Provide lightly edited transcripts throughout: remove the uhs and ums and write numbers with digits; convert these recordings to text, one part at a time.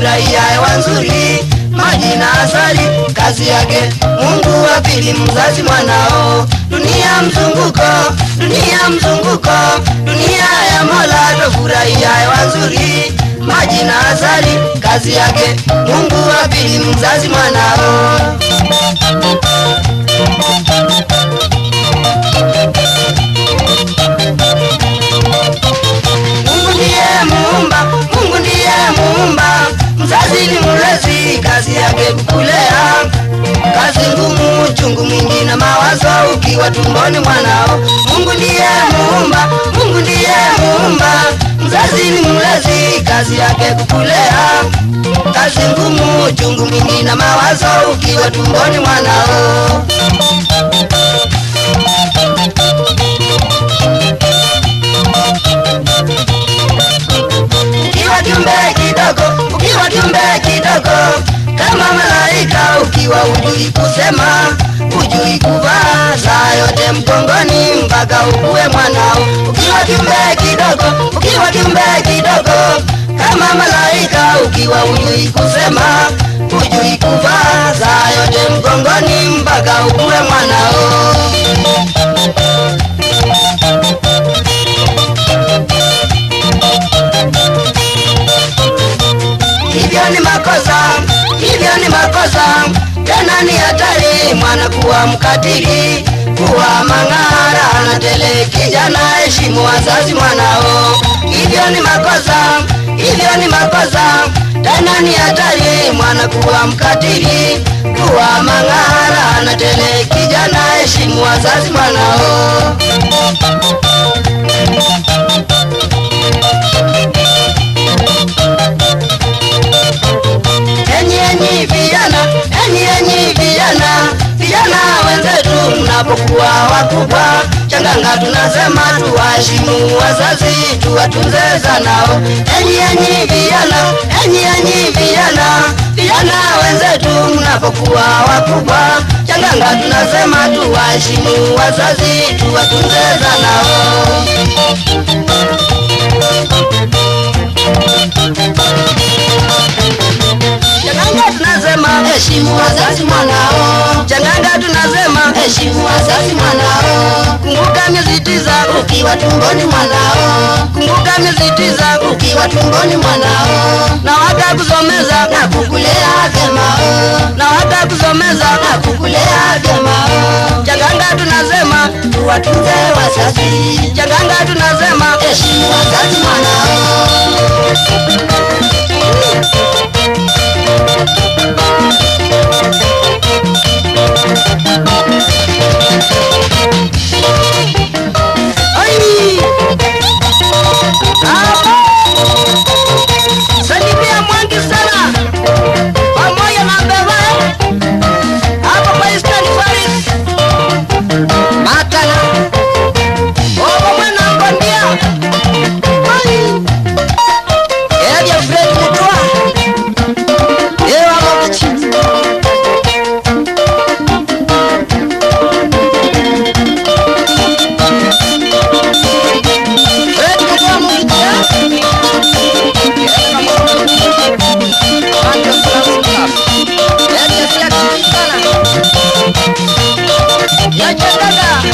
tufurahia hewa nzuri, maji na asali, kazi yake Mungu wa pili, mzazi mwanao. Dunia mzunguko, dunia mzunguko, dunia ya Mola, tufurahia hewa nzuri, maji na asali, kazi yake Mungu wa pili, mzazi mwanao. Mungu ndiye muumba, mzazi ni mlezi, kazi yake kukulea. Kazi ngumu, chungu mwingi na mawazo ukiwa tumboni mwanao. Mungu ndiye muumba, Mungu ndiye muumba, mzazi ni mlezi, kazi yake kukulea. Kazi ngumu, chungu mwingi na mawazo ukiwa tumboni mwanao. Ukiwa kiumbe kidogo kama malaika, ukiwa hujui kusema, hujui kuvaa, saa yote mgongoni mpaka ukue mwanao. Ukiwa kiumbe kidogo kama malaika, ukiwa hujui kusema, hujui kuvaa, saa yote mgongoni mpaka ukue mwanao. Hivyo ni makosa, tena ni hatari, mwana kuwa mkatili, kuwa mang'ara na tele. Kijana heshimu wazazi mwanao. Hivyo ni makosa, tena ni hatari, mwana kuwa mkatili, kuwa mang'ara na tele. Kijana heshimu wazazi mwanao. Vijana wenzetu mnapokuwa wakubwa, changanga tunasema tuwaheshimu wazazi, tuwatunze zanao. Enyi vijana wenzetu mnapokuwa wakubwa, changanga tunasema tuwaheshimu wazazi, tuwatunze zanao. Changanga tunasema heshimu wazazi mwanao. Changanga tunasema heshimu wazazi mwanao. Kumbuka miezi tisa ukiwa tumboni mwanao. Kumbuka miezi tisa ukiwa tumboni mwanao. Na wakakusomeza na kukulea vyema. Na wakakusomeza na kukulea vyema. Changanga tunasema tuwatunze wazazi. Changanga tunasema heshimu wazazi mwanao. Salimia Mwangi sana pamoja na baba hapo kwa Eastern Paris Matala obo mwana mbondia ya Fred Mutua ewa mabichi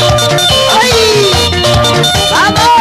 ya Baba.